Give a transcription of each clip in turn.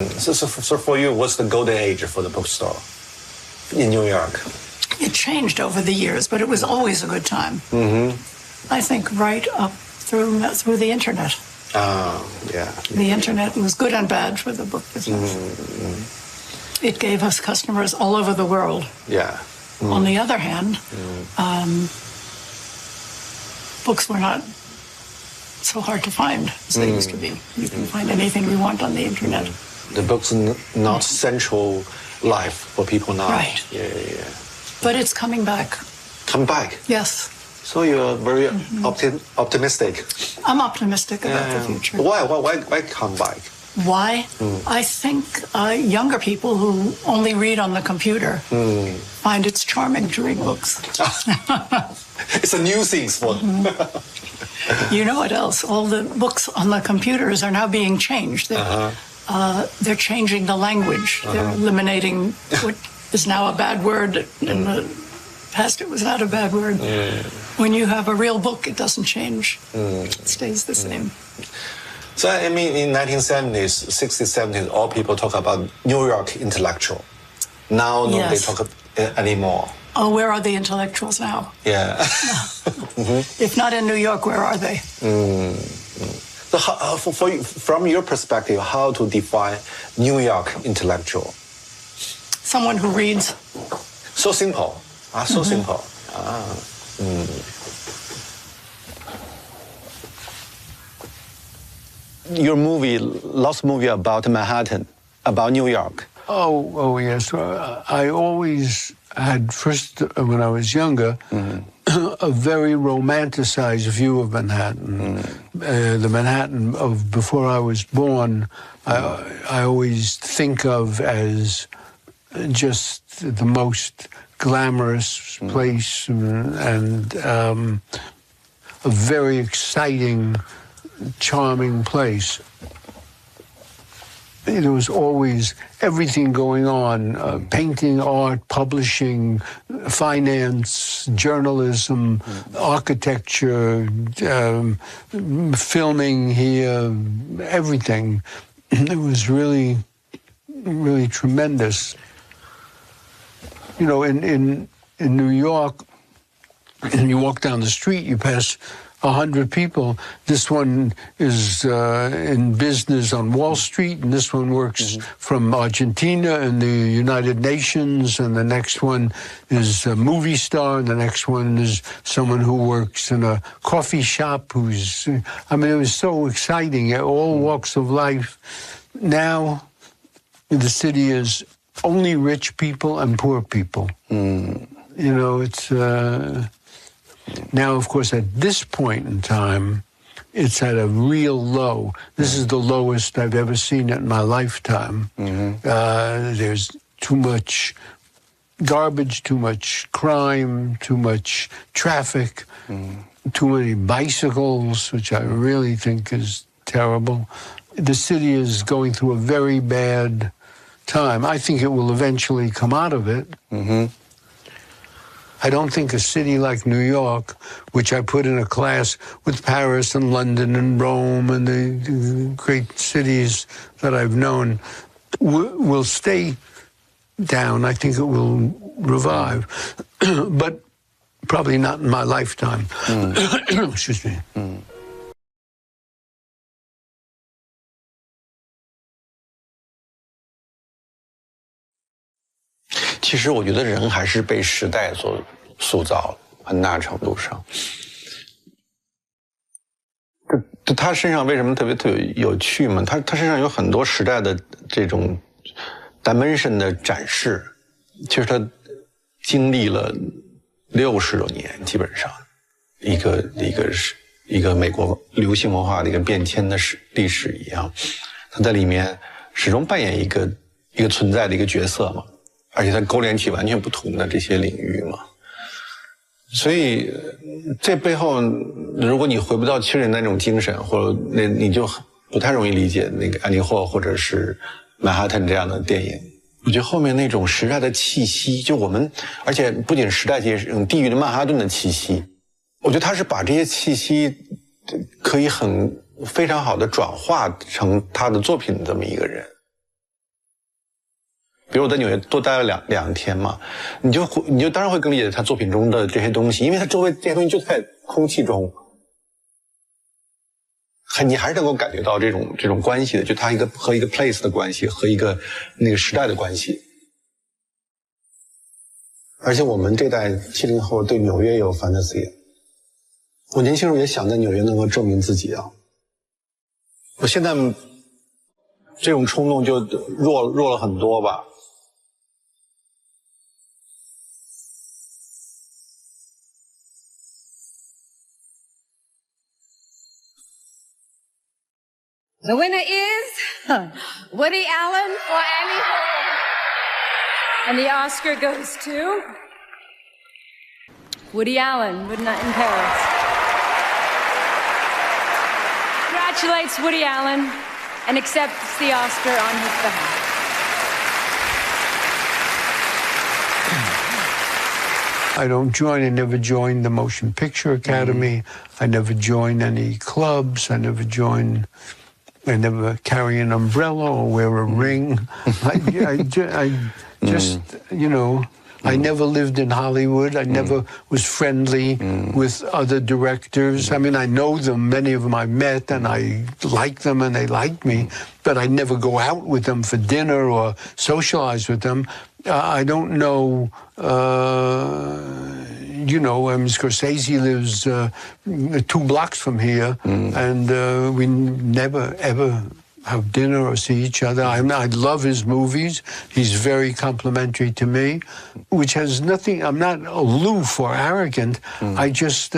So for you, what's the golden age for the bookstore in New York? It changed over the years, but it was always a good time. I think right up through the internet. Yeah. The internet was good and bad for the book business. It gave us customers all over the world. Yeah. On the other hand, books were not so hard to find as they used to be. You can find anything you want on the internet. The books not central life for people now. Right. Yeah. But it's coming back. Come back. Yes. So you're very optimistic. I'm optimistic about the future. Why come back? Why? I think younger people who only read on the computer find it's charming to read books. It's a new thing for them. You know what else? All the books on the computers are now being changed. They're changing the language. They're eliminating what is now a bad word. In the past, it was not a bad word. When you have a real book, it doesn't change. It stays the same. So, I mean, in 1970s, 60s, 70s, all people talk about New York intellectual. Now, nobody talk anymore. Oh, where are the intellectuals now? Yeah. If not in New York, where are they? So, from your perspective, how to define New York intellectual? Someone who reads. So simple. So simple. Your last movie about Manhattan, about New York. Oh yes. I always had, first, when I was younger, a very romanticized view of Manhattan. The Manhattan of before I was born, I always think of as just the most glamorous place and a very exciting, charming place. There was always everything going on, painting, art, publishing, finance, journalism, architecture, filming here, everything. It was really, really tremendous. You know, in New York, you walk down the street, you pass 100 people. This one is in business on Wall Street, and this one works from Argentina and the United Nations, and the next one is a movie star, and the next one is someone who works in a coffee shop who's, I mean, it was so exciting, all walks of life. Now, the city is only rich people and poor people. You know, it's... Now, of course, at this point in time, it's at a real low. This is the lowest I've ever seen it in my lifetime. There's too much garbage, too much crime, too much traffic, too many bicycles, which I really think is terrible. The city is going through a very bad time. I think it will eventually come out of it. I don't think a city like New York, which I put in a class with Paris and London and Rome and the great cities that I've known, will stay down. I think it will revive, but probably not in my lifetime. Excuse me. 其实我觉得人还是被时代所塑造了，很大程度上。他身上为什么特别有趣嘛？他身上有很多时代的这种 dimension 的展示。其实他经历了60多年，基本上一个美国流行文化的一个变迁的历史一样。他在里面始终扮演一个存在的一个角色嘛。而且它勾连起完全不同的这些领域嘛，所以这背后，如果你回不到70年代那种精神，或者你就不太容易理解那个安妮霍或者是曼哈顿这样的电影。我觉得后面那种时代的气息，就我们，而且不仅时代气息，这种地域的曼哈顿的气息，我觉得他是把这些气息可以非常好的转化成他的作品的这么一个人。比如我在纽约多待了两天嘛，你就当然会更理解他作品中的这些东西，因为他周围这些东西就在空气中，你还是能够感觉到这种关系的，就他和一个 place 的关系，和一个那个时代的关系。而且我们这代70后对纽约也有 fantasy， 我年轻时候也想在纽约能够证明自己啊。我现在这种冲动就弱了很多吧。The winner is Woody Allen for Annie Hall. And the Oscar goes to Woody Allen, Midnight in Paris. Congratulates Woody Allen and accepts the Oscar on his behalf. I never joined the Motion Picture Academy. I never joined any clubs. I never carry an umbrella or wear a ring. I never lived in Hollywood. I never was friendly with other directors. I mean, I know them, many of them I met, and I like them and they like me, but I never go out with them for dinner or socialize with them. I don't know, Scorsese lives 2 blocks from here, and we never, ever have dinner or see each other. I love his movies. He's very complimentary to me, which has nothing, I'm not aloof or arrogant. I've just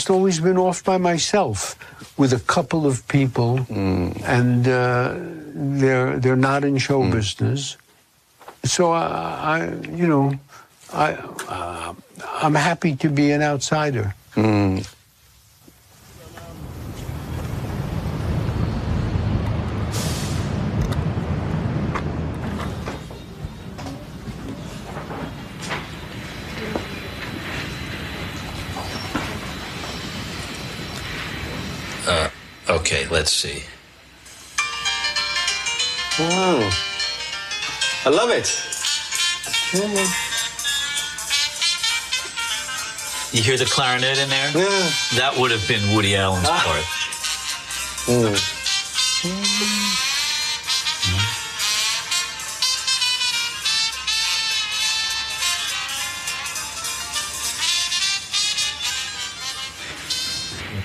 always been off by myself with a couple of people, and they're not in show business. So I'm happy to be an outsider. Okay, let's see. I love it. You hear the clarinet in there? Yeah. That would have been Woody Allen's part.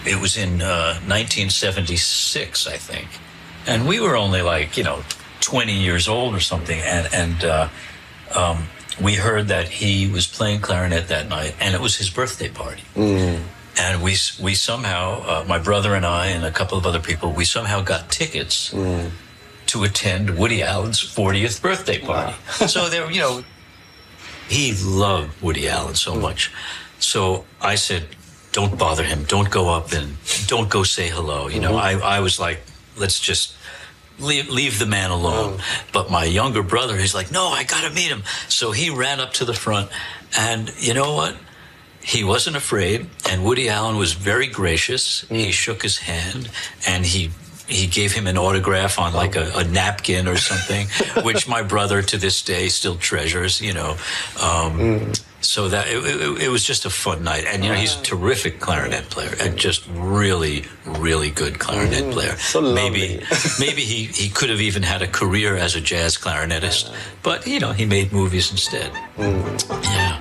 It was in 1976, I think. And we were only 20 years old or something. And we heard that he was playing clarinet that night, and it was his birthday party. And we somehow, my brother and I and a couple of other people, we somehow got tickets to attend Woody Allen's 40th birthday party. Wow. So there, he loved Woody Allen so much. So I said, don't bother him. Don't go up and don't go say hello. I was like, let's just leave the man alone. But my younger brother, he's like, no, I got to meet him. So he ran up to the front, and you know what? He wasn't afraid, and Woody Allen was very gracious. He shook his hand, and he gave him an autograph on a napkin or something, which my brother to this day still treasures, So that it was just a fun night. And, he's a terrific clarinet player, and just really, really good clarinet player. So maybe he could have even had a career as a jazz clarinetist, but, he made movies instead. Yeah.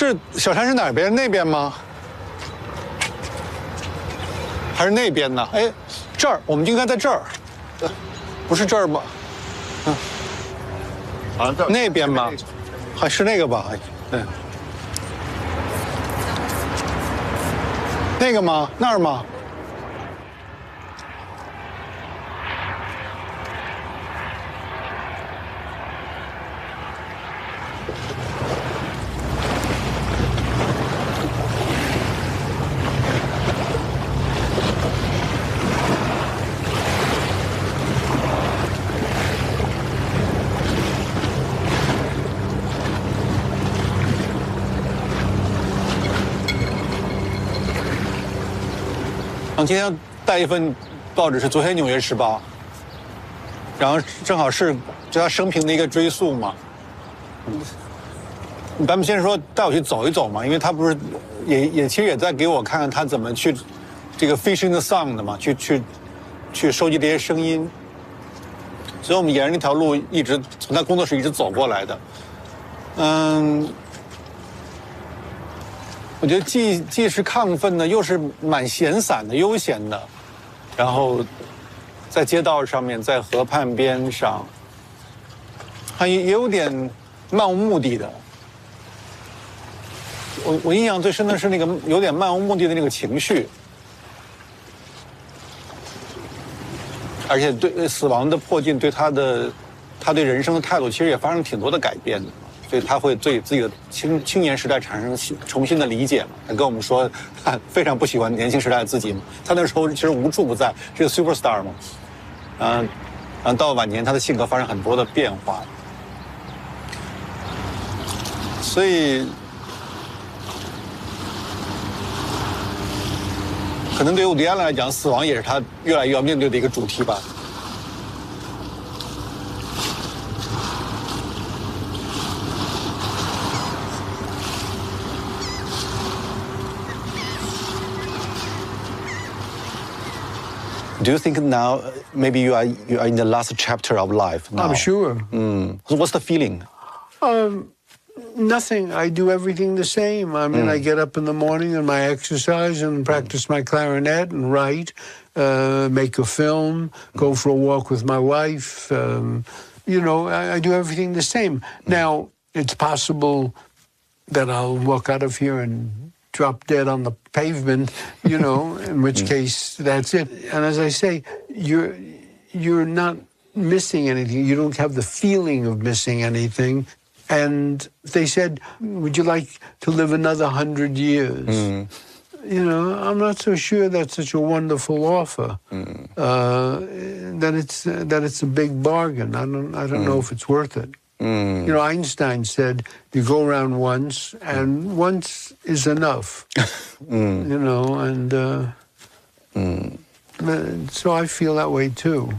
是小山是哪边？那边吗？还是那边呢？哎，这儿，我们应该在这儿，不是这儿吗？嗯，好像那边吧，还是那个吧？嗯，那个吗？那儿吗？今天带一份报纸是昨天《纽约时报》，然后正好是就他生平的一个追溯嘛。咱们先说带我去走一走嘛，因为他不是其实也在给我看看他怎么去这个 fishing the sound 的嘛，去收集这些声音。所以我们沿着那条路一直从他工作室一直走过来的。我觉得既是亢奋的，又是蛮闲散的、悠闲的，然后在街道上面，在河畔边上，它也有点漫无目的的。我印象最深的是那个有点漫无目的的那个情绪，而且对死亡的迫近，对他对人生的态度，其实也发生挺多的改变的。所以他会对自己的青年时代产生重新的理解嘛？他跟我们说，他非常不喜欢年轻时代的自己嘛。他那时候其实无处不在，是个 superstar 嘛。然后到晚年，他的性格发生很多的变化。所以，可能对于伍迪·艾伦来讲，死亡也是他越来越要面对的一个主题吧。Do you think now maybe you are in the last chapter of life now? I'm sure. So what's the feeling? Nothing. I do everything the same. I mean, I get up in the morning and my exercise and practice my clarinet and write, make a film, go for a walk with my wife. I do everything the same. Now, it's possible that I'll walk out of here and drop dead on the pavement, in which case that's it. And as I say, you're not missing anything. You don't have the feeling of missing anything. And they said, would you like to live another 100 years? I'm not so sure that's such a wonderful offer. That it's a big bargain. I don't know if it's worth it. Einstein said, you go around once, and once is enough. So I feel that way too.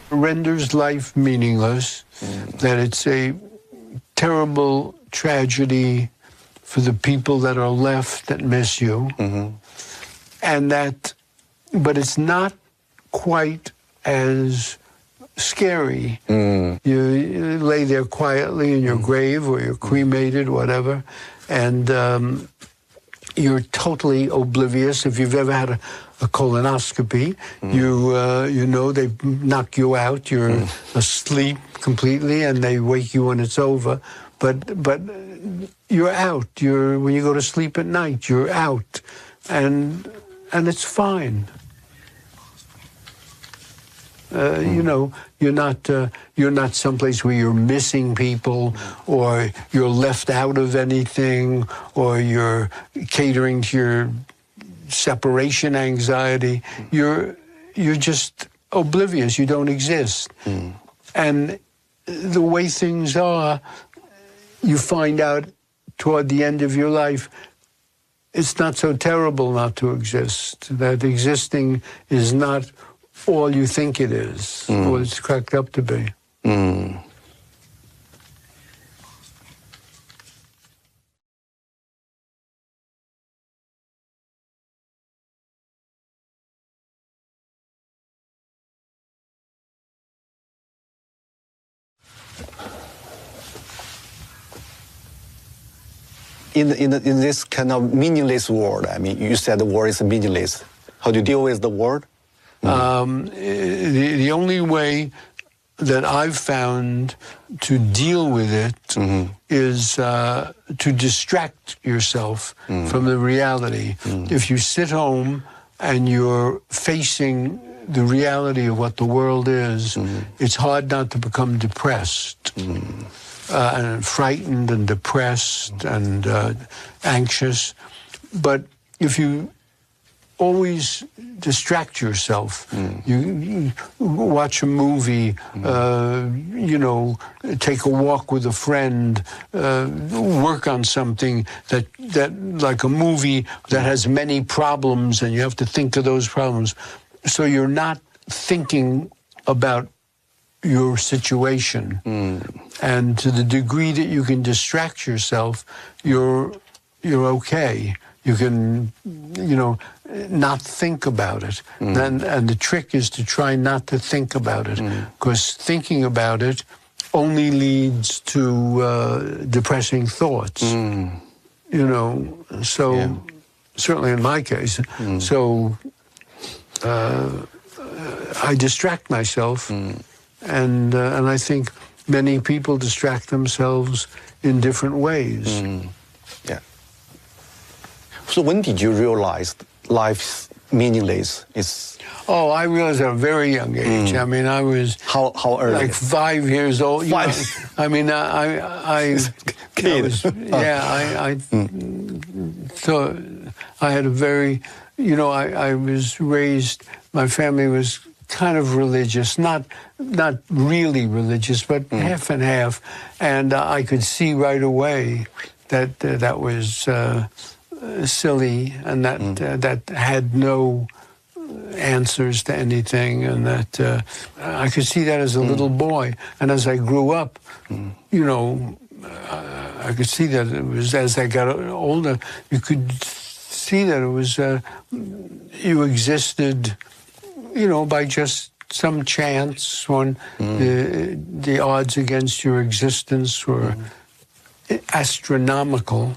Renders life meaningless, that it's a terrible tragedy for the people that are left that miss you, but it's not quite as scary. You lay there quietly in your grave, or you're cremated, whatever, and you're totally oblivious. If you've ever had a colonoscopy, they knock you out. You're asleep completely, and they wake you when it's over. But you're out. When you go to sleep at night, you're out, and it's fine. You're not someplace where you're missing people, or you're left out of anything, or you're catering to your separation anxiety. You're just oblivious. You don't exist. And the way things are, you find out toward the end of your life, it's not so terrible not to exist. That existing is not all you think it is, what it's cracked up to be. in this kind of meaningless world, I mean, you said the word is meaningless. How do you deal with the word? The only way that I've found to deal with it is to distract yourself from the reality. If you sit home and you're facing the reality of what the world is, it's hard not to become depressed and frightened and depressed and anxious. But if you always distract yourself. You watch a movie, take a walk with a friend, work on something that like a movie that has many problems, and you have to think of those problems. So you're not thinking about your situation. And to the degree that you can distract yourself, you're okay. You can, not think about it. And the trick is to try not to think about it, because thinking about it only leads to depressing thoughts. So certainly in my case. So I distract myself, and I think many people distract themselves in different ways. Yeah. So when did you realize life's meaningless? I realized at a very young age. I mean, I was how early? Like 5 years old. I mean, I thought I had a very, I was raised. My family was kind of religious, not really religious, but half and half, and I could see right away that that was silly, and that had no answers to anything, and that I could see that as a little boy. And as I grew up, I could see that it was, as I got older, you could see that it was, you existed, by just some chance when the odds against your existence were astronomical.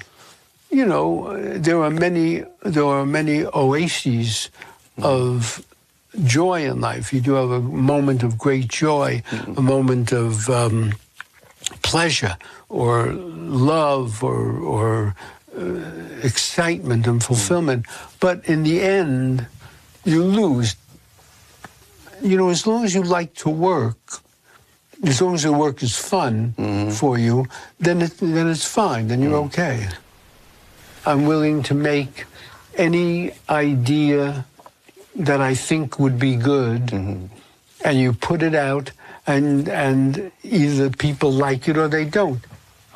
There are many oases of joy in life. You do have a moment of great joy, a moment of pleasure or love or excitement and fulfillment. But in the end, you lose. As long as you like to work, as long as the work is fun for you, then it's fine. Then you're okay. I'm willing to make any idea that I think would be good, and you put it out, and either people like it or they don't.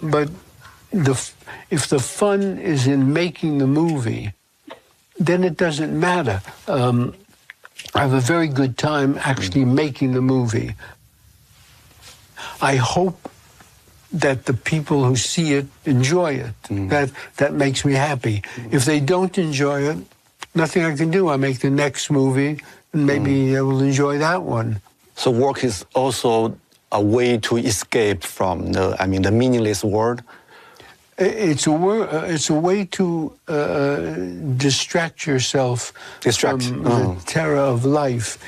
But if the fun is in making the movie, then it doesn't matter. I have a very good time actually making the movie. I hope that the people who see it enjoy it. That makes me happy. If they don't enjoy it, nothing I can do. I make the next movie, and maybe they will enjoy that one. So work is also a way to escape from the meaningless world. It's a way to distract yourself from the terror of life.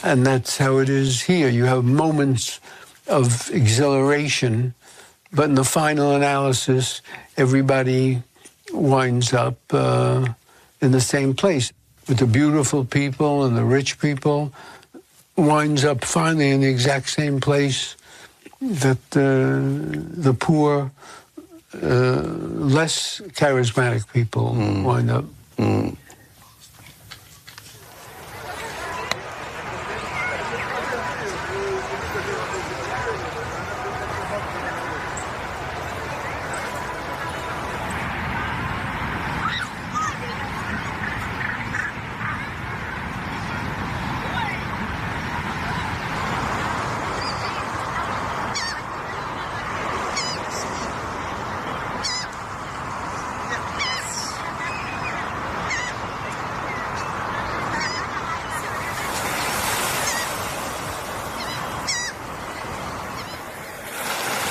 And that's how it is here. You have moments of exhilaration, but in the final analysis, everybody winds up in the same place. With the beautiful people and the rich people, winds up finally in the exact same place that the poor, less charismatic people wind up.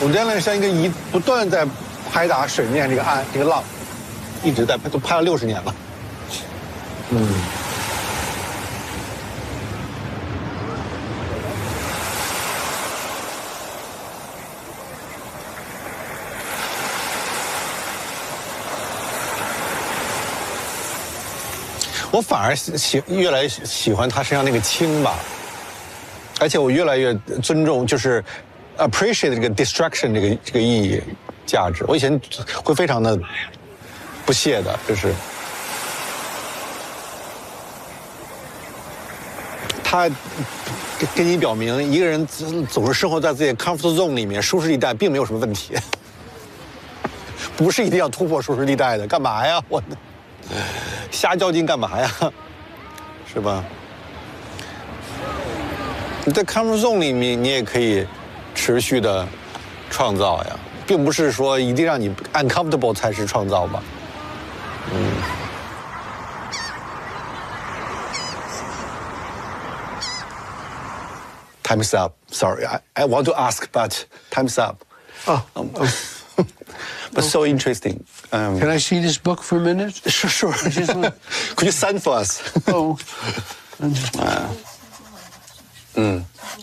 我这样像一个不断在拍打水面这个浪，一直在拍，都拍了60年了。我反而越来越喜欢他身上那个轻吧，而且我越来越尊重，就是 appreciate 这个 distraction 这个意义价值。我以前会非常的不屑的，就是他跟你表明，一个人总是生活在自己的 comfort zone 里面，舒适地带并没有什么问题，不是一定要突破舒适地带的，干嘛呀？我瞎较劲干嘛呀？是吧？你在 comfort zone 里面，你也可以持续的创造呀，并不是说一定让你 uncomfortable 才是创造吧。Time's up. Sorry, I want to ask, but time's up. But so interesting. Can I see this book for a minute? Sure. Could you sign for us? Oh.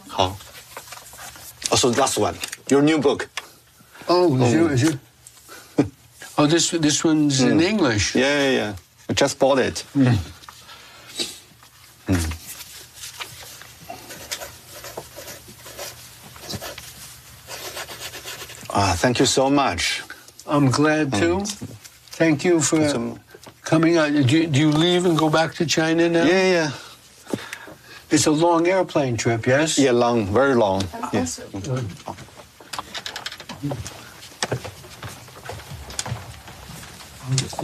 好。So last one, your new book. Oh, is it? Oh, this one's in English. Yeah. I just bought it. Thank you so much. I'm glad to. Thank you for coming out. Do you leave and go back to China now? Yeah. It's a long airplane trip, yes? Yeah, long, very long. Yeah. See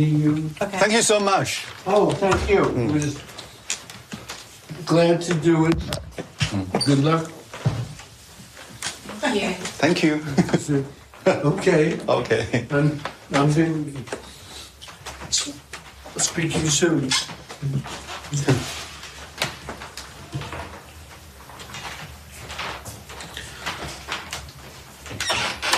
you. Okay. Thank you so much. Oh, thank you. Glad to do it. Good luck. Yeah. Thank you. Okay. Okay. I'm going to speak to you soon.